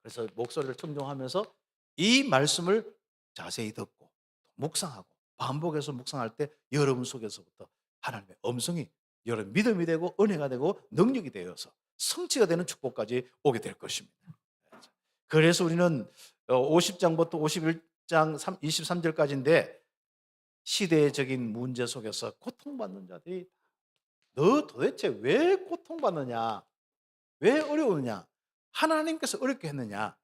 그래서 목소리를 청종하면서 이 말씀을 자세히 듣고 묵상하고 반복해서 묵상할 때 여러분 속에서부터 하나님의 음성이 여러분 믿음이 되고 은혜가 되고 능력이 되어서 성취가 되는 축복까지 오게 될 것입니다. 그래서 우리는 50장부터 51장 23절까지인데 시대적인 문제 속에서 고통받는 자들이 너 도대체 왜 고통받느냐? 왜 어려우냐? 하나님께서 어렵게 했느냐?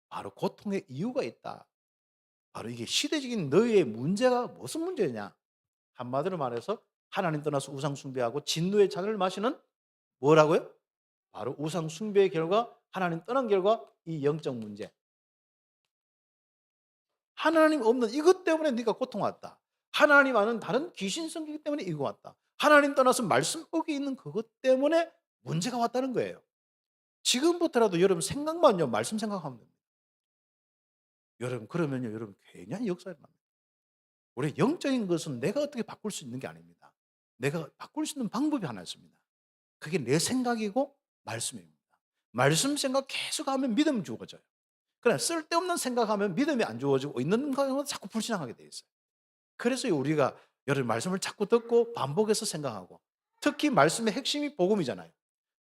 바로 고통의 이유가 있다. 바로 이게 시대적인 너희의 문제가 무슨 문제냐? 한마디로 말해서 하나님 떠나서 우상 숭배하고 진노의 잔을 마시는 뭐라고요? 바로 우상 숭배의 결과 하나님 떠난 결과 이 영적 문제. 하나님 없는 이것 때문에 네가 고통왔다. 하나님 아는 다른 귀신 성기기 때문에 이거 왔다. 하나님 떠나서 말씀 어기 있는 그것 때문에 문제가 왔다는 거예요. 지금부터라도 여러분 생각만요. 말씀 생각하면 됩니다. 여러분 그러면요. 여러분 굉장히 역사를 만납니다. 우리 영적인 것은 내가 어떻게 바꿀 수 있는 게 아닙니다. 내가 바꿀 수 있는 방법이 하나 있습니다. 그게 내 생각이고 말씀입니다. 말씀 생각 계속하면 믿음이 주어져요. 그러나 쓸데없는 생각하면 믿음이 안 주어지고 있는 거는 자꾸 불신앙하게 돼 있어요. 그래서 우리가 여러분 말씀을 자꾸 듣고 반복해서 생각하고 특히 말씀의 핵심이 복음이잖아요.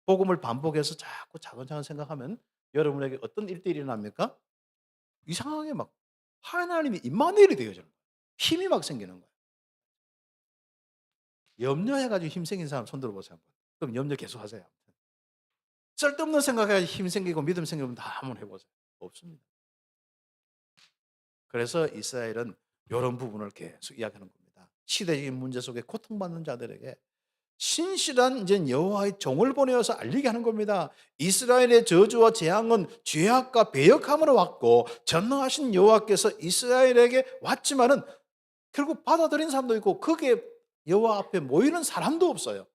복음을 반복해서 자꾸 차근차근 생각하면 여러분에게 어떤 일들이 일어납니까? 이상하게 막 하나님이 임마누엘이 되어지는 거예요. 힘이 막 생기는 거예요. 염려해가지고 힘 생긴 사람 손 들어보세요. 그럼 염려 계속 하세요. 쓸데없는 생각에 힘 생기고 믿음 생기면 다 한번 해보세요. 없습니다. 그래서 이스라엘은 이런 부분을 계속 이야기하는 겁니다. 시대적인 문제 속에 고통받는 자들에게 신실한 이제 여호와의 종을 보내어서 알리게 하는 겁니다. 이스라엘의 저주와 재앙은 죄악과 배역함으로 왔고 전능하신 여호와께서 이스라엘에게 왔지만은 결국 받아들인 사람도 있고 거기에 여호와 앞에 모이는 사람도 없어요.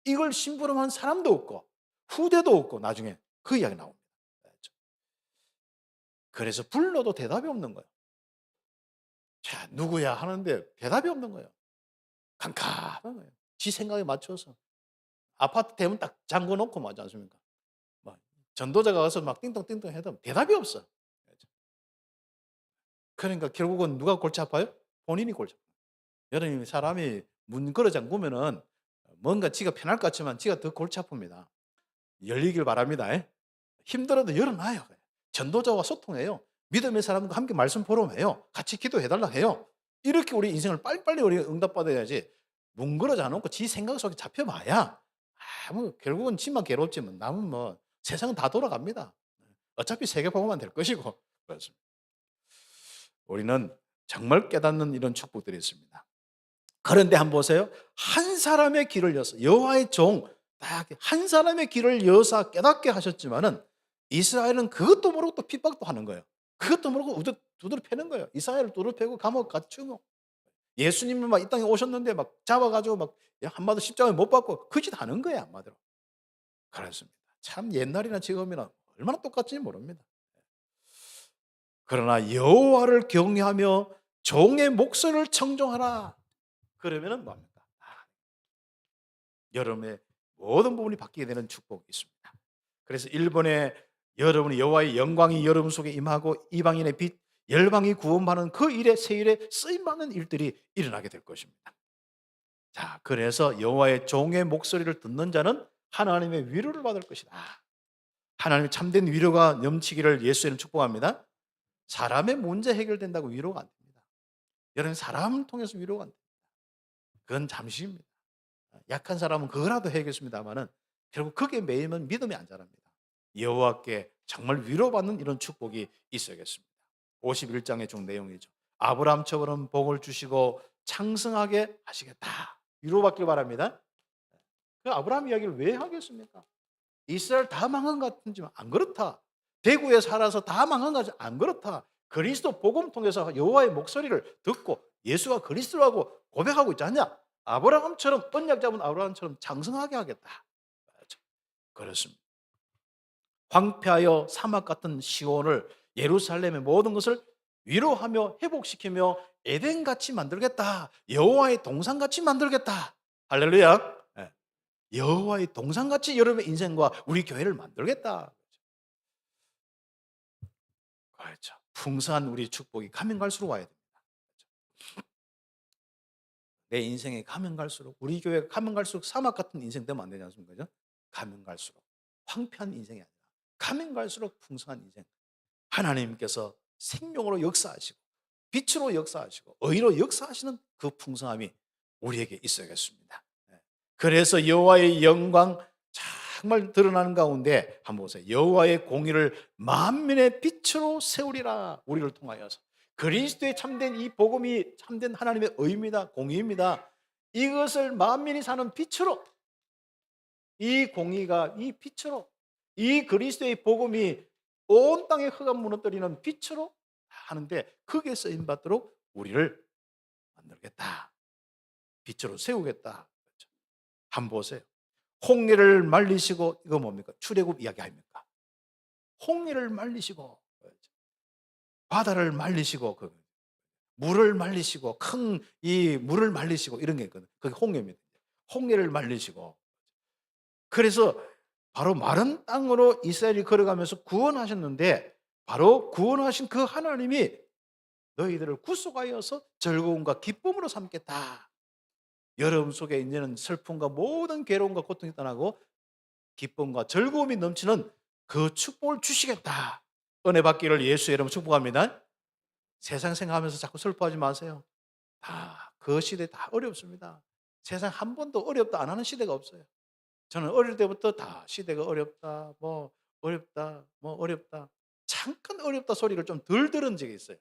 이걸 심부름한 사람도 없고 후대도 없고 나중에 그 이야기 나옵니다. 그래서 불러도 대답이 없는 거예요. 자, 누구야 하는데 대답이 없는 거예요. 캄캄한 거예요. 지 생각에 맞춰서. 아파트 대문 딱 잠궈 놓고 맞지 않습니까? 막 전도자가 와서 막 띵동띵동 해도 대답이 없어. 그러니까 결국은 누가 골치 아파요? 본인이 골치 아파요. 여러분, 사람이 문 걸어 잠그면은 뭔가 지가 편할 것 같지만 지가 더 골치 아픕니다. 열리길 바랍니다. 힘들어도 열어놔요. 전도자와 소통해요. 믿음의 사람과 함께 말씀 포럼해요. 같이 기도해달라 해요. 이렇게 우리 인생을 빨리빨리 우리가 응답받아야지, 문 걸어 잠놓고 지 생각 속에 잡혀봐야 결국은 지만 괴롭지만 남은 뭐 세상은 다 돌아갑니다. 어차피 세계복음만 될 것이고. 그렇습니다. 우리는 정말 깨닫는 이런 축복들이 있습니다. 그런데 한번 보세요. 한 사람의 길을 여서 여호와의 종 딱 한 사람의 길을 여사 깨닫게 하셨지만은 이스라엘은 그것도 모르고 또 핍박도 하는 거예요. 그것도 모르고 두드려 패는 거예요. 이스라엘을 두드려 패고 감옥 갇히고, 예수님은 막 이 땅에 오셨는데 막 잡아가지고 막 한마디 십자가에 못 박고 그 짓 하는 거예요, 한마디로. 그렇습니다. 참 옛날이나 지금이나 얼마나 똑같지 모릅니다. 그러나 여호와를 경외하며 종의 목소리를 청종하라. 그러면은 뭡니까? 여러분의 모든 부분이 바뀌게 되는 축복이 있습니다. 그래서 일본에 여러분이 여호와의 영광이 여러분 속에 임하고 이방인의 빛, 열방이 구원받는 그 일에 새 일에 쓰임 받는 일들이 일어나게 될 것입니다. 자, 그래서 여호와의 종의 목소리를 듣는 자는 하나님의 위로를 받을 것이다. 하나님의 참된 위로가 넘치기를 예수에는 축복합니다. 사람의 문제 해결된다고 위로가 안 됩니다. 여러분, 사람을 통해서 위로가 안 됩니다. 그건 잠시입니다. 약한 사람은 그거라도 해야겠습니다만은 결국 거기에 매이면 믿음이 안 자랍니다. 여호와께 정말 위로받는 이런 축복이 있어야겠습니다. 51장의 중 내용이죠. 아브라함처럼 복을 주시고 창성하게 하시겠다. 위로받길 바랍니다. 그 아브라함 이야기를 왜 하겠습니까? 이스라엘 다 망한 것 같은지만 안 그렇다. 대구에 살아서 다 망한 것 같지만 안 그렇다. 그리스도 복음 통해서 여호와의 목소리를 듣고 예수가 그리스도라고 고백하고 있지 않냐? 아브라함처럼, 언약 잡은 아브라함처럼 장성하게 하겠다. 그렇습니다. 황폐하여 사막 같은 시온을, 예루살렘의 모든 것을 위로하며 회복시키며 에덴같이 만들겠다. 여호와의 동산같이 만들겠다. 할렐루야. 예. 여호와의 동산같이 여러분의 인생과 우리 교회를 만들겠다. 그렇죠. 풍성한 우리 축복이 가면 갈수록 와야 됩니다. 그렇죠. 내 인생에 가면 갈수록, 우리 교회가 가면 갈수록 사막 같은 인생 되면 안 되지 않습니까? 그죠? 가면 갈수록 황폐한 인생이 아니라 가면 갈수록 풍성한 인생. 하나님께서 생명으로 역사하시고 빛으로 역사하시고 의로 역사하시는 그 풍성함이 우리에게 있어야겠습니다. 그래서 여호와의 영광 정말 드러나는 가운데 한번 보세요. 여호와의 공의를 만민의 빛으로 세우리라. 우리를 통하여서 그리스도의 참된 이 복음이 참된 하나님의 의입니다. 공의입니다. 이것을 만민이 사는 빛으로, 이 공의가 이 빛으로, 이 그리스도의 복음이 온 땅의 흑암 무너뜨리는 빛으로 하는데 거기에 쓰임 받도록 우리를 만들겠다. 빛으로 세우겠다. 그렇죠. 한번 보세요. 홍해를 말리시고, 이거 뭡니까? 출애굽 이야기 아닙니까? 홍해를 말리시고, 그렇죠. 바다를 말리시고, 물을 말리시고, 큰 이 물을 말리시고, 이런 게 있거든요. 그게 홍해입니다. 홍해를 말리시고. 그래서 바로 마른 땅으로 이스라엘이 걸어가면서 구원하셨는데, 바로 구원하신 그 하나님이 너희들을 구속하여서 즐거움과 기쁨으로 삼겠다. 여러분 속에 이제는 슬픔과 모든 괴로움과 고통이 떠나고 기쁨과 즐거움이 넘치는 그 축복을 주시겠다. 은혜 받기를 예수의 이름으로 축복합니다. 세상 생각하면서 자꾸 슬퍼하지 마세요. 그 시대 다 어렵습니다. 세상 한 번도 어렵다 안 하는 시대가 없어요. 저는 어릴 때부터 다 시대가 어렵다, 뭐 어렵다, 뭐 어렵다. 잠깐 어렵다 소리를 좀 덜 들은 적이 있어요.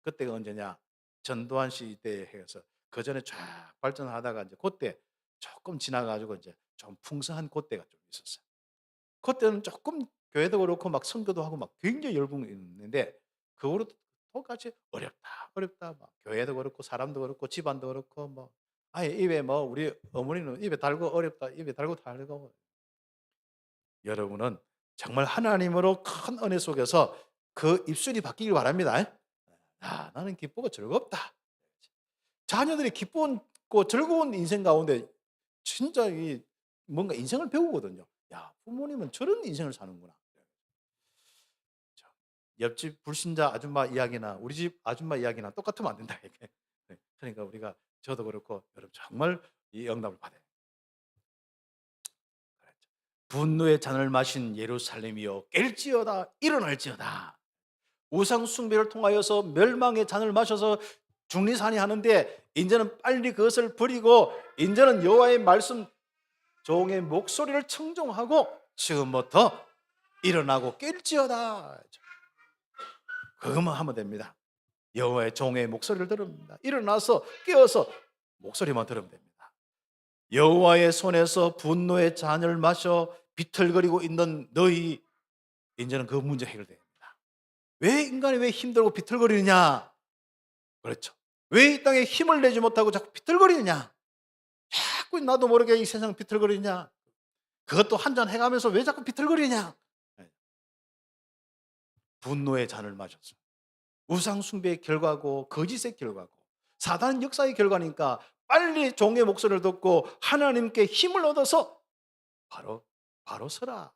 그때가 언제냐? 전두환 시대에 해서 그 전에 쫙 발전하다가 이제 그때 조금 지나가지고 이제 좀 풍성한 그때가 좀 있었어요. 그때는 조금 교회도 그렇고 막 선교도 하고 막 굉장히 열풍이 있는데 그 후로 똑같이 어렵다, 어렵다. 막 교회도 그렇고 사람도 그렇고 집안도 그렇고 뭐 아예 입에 뭐 우리 어머니는 입에 달고 어렵다, 입에 달고 달고. 여러분은 정말 하나님으로 큰 은혜 속에서 그 입술이 바뀌길 바랍니다. 나는 기쁘고 즐겁다. 자녀들이 기쁜 기쁘고 즐거운 인생 가운데 진짜 이 뭔가 인생을 배우거든요. 야, 부모님은 저런 인생을 사는구나. 자, 옆집 불신자 아줌마 이야기나 우리 집 아줌마 이야기나 똑같으면 안 된다 이게. 네, 그러니까 우리가 저도 그렇고 여러분 정말 이 응답을 받아요. 그랬죠. 분노의 잔을 마신 예루살렘이여 깰지어다 일어날지어다. 우상 숭배를 통하여서 멸망의 잔을 마셔서 중리산이 하는데 이제는 빨리 그것을 버리고 이제는 여호와의 말씀 종의 목소리를 청종하고 지금부터 일어나고 깰지어다. 그것만 하면 됩니다. 여호와의 종의 목소리를 들읍니다. 일어나서 깨어서 목소리만 들으면 됩니다. 여호와의 손에서 분노의 잔을 마셔 비틀거리고 있는 너희, 이제는 그 문제 해결됩니다. 왜 인간이 왜 힘들고 비틀거리느냐? 그렇죠. 왜 이 땅에 힘을 내지 못하고 자꾸 비틀거리느냐? 자꾸 나도 모르게 이 세상 비틀거리느냐? 그것도 한잔 해가면서 왜 자꾸 비틀거리냐? 분노의 잔을 마셨어요. 우상 숭배의 결과고 거짓의 결과고 사단 역사의 결과니까 빨리 종의 목소리를 듣고 하나님께 힘을 얻어서 바로 서라.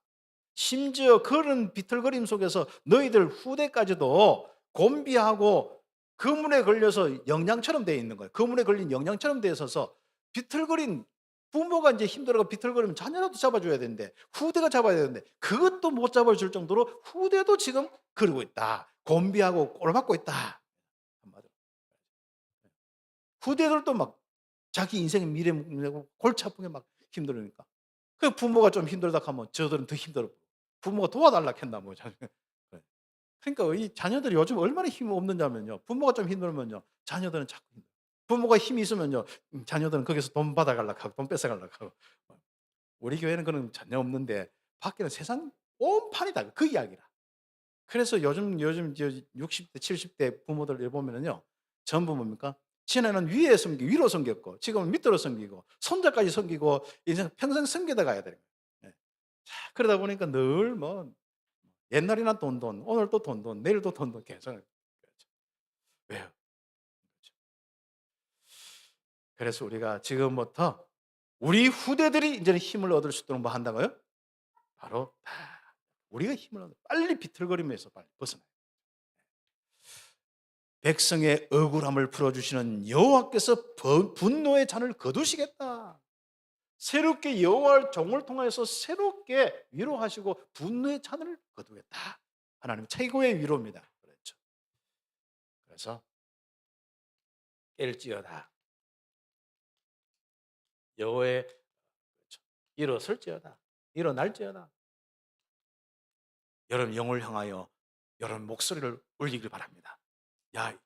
심지어 그런 비틀거림 속에서 너희들 후대까지도 곤비하고 그물에 걸려서 영양처럼 되어 있는 거예요. 그물에 걸린 영양처럼 되어 있어서 비틀거린 부모가 이제 힘들어가 비틀거리면 자녀라도 잡아줘야 되는데 후대가 잡아야 되는데 그것도 못 잡아줄 정도로 후대도 지금 그러고 있다. 곤비하고 꼴받고 있다. 한마디로. 후대들도 막 자기 인생의 미래 골치 아프게 막 힘들으니까. 그 부모가 좀 힘들다 하면 저들은 더 힘들어. 부모가 도와달라 했나 뭐. 그러니까 이 자녀들이 요즘 얼마나 힘이 없느냐면요. 부모가 좀 힘들면요. 자녀들은 자꾸 힘들어. 부모가 힘이 있으면요. 자녀들은 거기서 돈 받아가려고 하고 돈 뺏어가려고 하고. 우리 교회는 그런 전혀 없는데 밖에는 세상 온판이 다 그 이야기라. 그래서 요즘 60대 70대 부모들 보면은요. 전부 뭡니까? 지난해는 위에 섬기고 위로 섬겼고 지금은 밑으로 섬기고 손자까지 섬기고 이제 평생 섬기다 가야 되는 거예요. 예. 자, 그러다 보니까 늘 뭐 옛날이나 돈, 오늘 또 돈, 내일 또 돈 계속. 그렇죠. 왜요? 그렇죠. 그래서 우리가 지금부터 우리 후대들이 이제는 힘을 얻을 수 있도록 뭐 한다고요? 바로 우리가 힘을 얻어 빨리 비틀거림에서 빨리 벗어나요. 백성의 억울함을 풀어주시는 여호와께서 분노의 잔을 거두시겠다. 새롭게 여호와의 종을 통해서 새롭게 위로하시고 분노의 잔을 거두겠다. 하나님 최고의 위로입니다. 그렇죠. 그래서 깰지어다. 여호와의 그렇죠. 일어설지어다. 일어날지어다. 여러분 영을 향하여 여러분 목소리를 올리길 바랍니다. 야,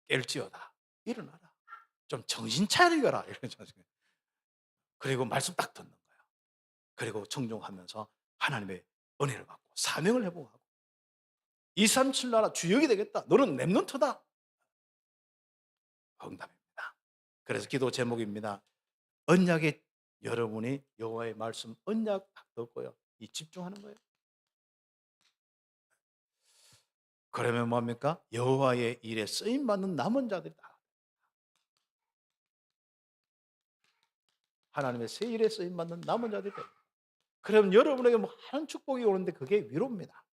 깰지어다. 일어나라. 좀 정신 차리거라. 이러죠. 그리고 말씀 딱 듣는 거예요. 그리고 청종하면서 하나님의 은혜를 받고 사명을 회복하고 237 나라 주역이 되겠다. 너는 렘넌트다. 응답입니다. 그래서 기도 제목입니다. 언약의 여러분이 여호와의 말씀 언약 딱 듣고요. 이 집중하는 거예요. 그러면 뭡니까? 여호와의 일에 쓰임 받는 남은 자들이다. 하나님의 새 일에 쓰임 받는 남은 자들이다. 그럼 여러분에게 많은 축복이 오는데 그게 위로입니다.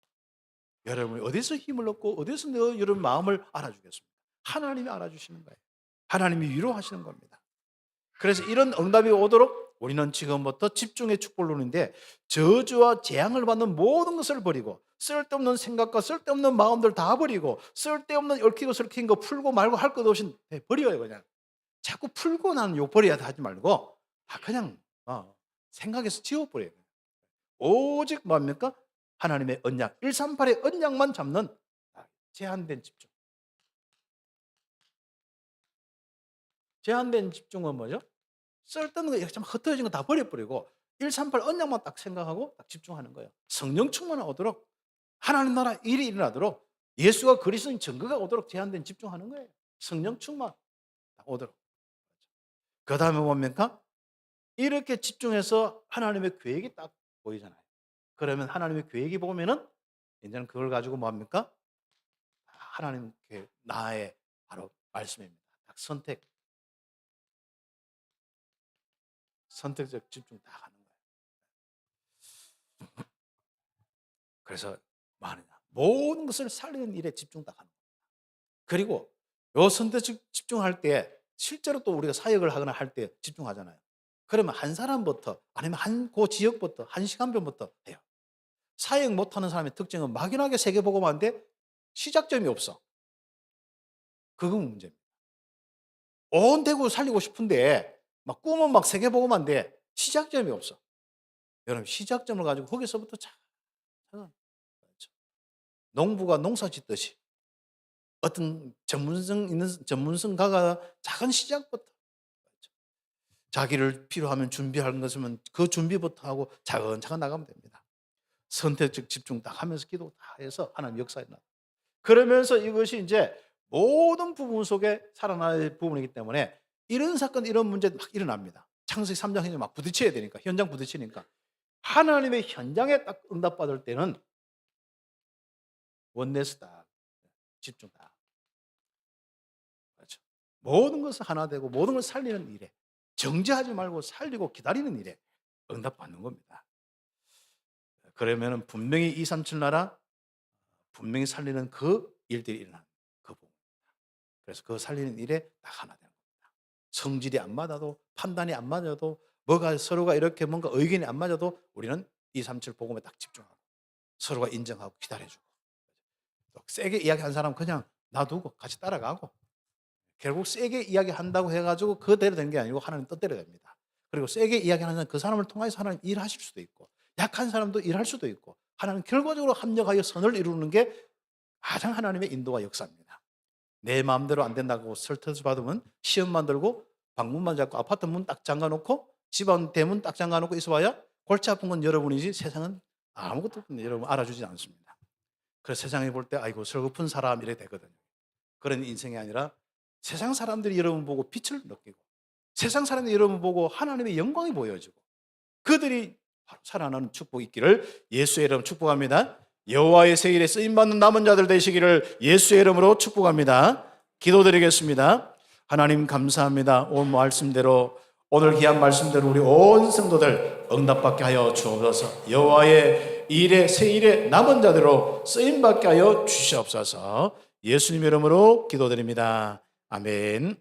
여러분이 어디서 힘을 얻고 어디서 여러분 마음을 알아주겠습니까? 하나님이 알아주시는 거예요. 하나님이 위로하시는 겁니다. 그래서 이런 응답이 오도록 우리는 지금부터 집중의 축복을 누리는데 저주와 재앙을 받는 모든 것을 버리고 쓸데없는 생각과 쓸데없는 마음들 다 버리고 쓸데없는 얽히고 설킨 거 풀고 말고 할 것 없이 버려요. 그냥 자꾸 풀고 나는 욕 버려야 하지 말고 다 그냥 생각에서 지워버려요. 오직 뭡니까? 하나님의 언약 138의 언약만 잡는 제한된 집중. 제한된 집중은 뭐죠? 쓸데없는 거 좀 흩어진 거 다 버려버리고 138 언약만 딱 생각하고 딱 집중하는 거예요. 성령 충만이 오도록 하나님 나라 일이 일어나도록 예수가 그리스도인 증거가 오도록 제한된 집중하는 거예요. 성령 충만 오도록. 그 다음에 뭡니까? 이렇게 집중해서 하나님의 계획이 딱 보이잖아요. 그러면 하나님의 계획이 보면은 이제는 그걸 가지고 뭡니까? 하나님께 나의 바로 말씀입니다. 딱 선택. 선택적 집중 다 하는 거예요. 그래서 뭐하느냐? 모든 것을 살리는 일에 집중 다 하는 거예요. 그리고 요 선택적 집중할 때 실제로 또 우리가 사역을 하거나 할 때 집중하잖아요. 그러면 한 사람부터 아니면 그 지역부터 한 시간별부터 해요. 사역 못하는 사람의 특징은 막연하게 세계복음화인데 시작점이 없어. 그건 문제입니다. 온 대구 살리고 싶은데 막 꿈은 막 세계복음화인데 시작점이 없어. 여러분 시작점을 가지고 거기서부터 작은 농부가 농사 짓듯이 어떤 전문성 있는 전문성가가 작은 시작부터 자기를 필요하면 준비하는 것이면 그 준비부터 하고 차근차근 나가면 됩니다. 선택적 집중 딱 하면서 기도 다 해서 하나님 역사에 나. 그러면서 이것이 이제 모든 부분 속에 살아날 부분이기 때문에 이런 사건, 이런 문제 막 일어납니다. 창세기 3장 현장 막 부딪혀야 되니까, 현장 부딪히니까. 하나님의 현장에 딱 응답받을 때는 원내스 딱 집중 딱. 그렇죠. 모든 것은 하나 되고 모든 걸 살리는 일에 정죄하지 말고 살리고 기다리는 일에 응답받는 겁니다. 그러면 분명히 237 나라 분명히 살리는 그 일들이 일어나는 그 부분입니다. 그래서 그 살리는 일에 딱 하나 되는 겁니다. 성질이 안 맞아도 판단이 안 맞아도 뭐가 서로가 이렇게 뭔가 의견이 안 맞아도 우리는 237 복음에 딱 집중하고 서로가 인정하고 기다려주고 또 세게 이야기한 사람 그냥 놔두고 같이 따라가고 결국 세게 이야기한다고 해가지고 그대로 된 게 아니고 하나님 뜻대로 됩니다. 그리고 세게 이야기하는 그 사람을 통해서 하나님 일하실 수도 있고 약한 사람도 일할 수도 있고 하나님 결과적으로 합력하여 선을 이루는 게 가장 하나님의 인도와 역사입니다. 내 마음대로 안 된다고 스트레스 받으면 시험만 들고 방문만 잡고 아파트 문 딱 잠가놓고 집안 대문 딱 잠가놓고 있어봐야 골치 아픈 건 여러분이지 세상은 아무것도 여러분 알아주지 않습니다. 그래서 세상에 볼 때 아이고 설거픈 사람 이래 되거든요. 그런 인생이 아니라 세상 사람들이 여러분 보고 빛을 느끼고 세상 사람들이 여러분 보고 하나님의 영광이 보여지고 그들이 바로 살아나는 축복이 있기를 예수의 이름으로 축복합니다. 여호와의 새 일에 쓰임받는 남은 자들 되시기를 예수의 이름으로 축복합니다. 기도드리겠습니다. 하나님 감사합니다. 오늘 말씀대로 오늘 귀한 말씀대로 우리 온 성도들 응답받게 하여 주옵소서. 여호와의 일에 새 일에 남은 자들로 쓰임받게 하여 주시옵소서. 예수님 이름으로 기도드립니다. 아멘.